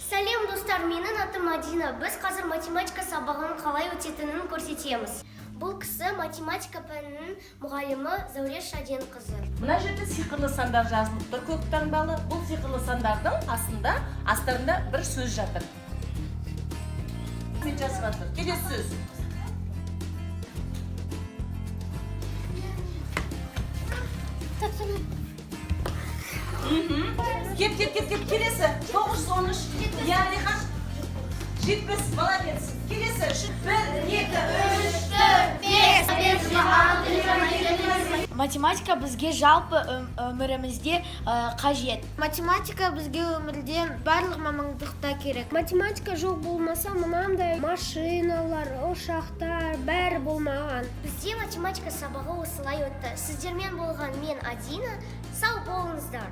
Сәлем достар, менің атым Мадина. Біз қазір математика сабағын қалай өтетінін көрсетеміз. Бұл кісі математика пәнінің мұғалімі Зәуре Шаденқызы. Мына жерде сиқырлы сандар жазылып тұр, көк таңбалы. Бұл сиқырлы сандардың астарында бір сөз жатыр. Не жазып жатыр? Келесі сөз. Кеп, келесі. 913. Яғни қаш? 70, молодец. Келесі. 1, 2, 3, 4, 5. Математика бізге жалпы өмірімізде қажет. Математика бізге өмірде барлық мамандықта керек. Математика жоқ болмаса, мынандай машиналар, ұшақтар бәрі болмаған. Бізде математика сабағы осылай өтті. Сіздермен болған мен Адина. Сау болыңыздар.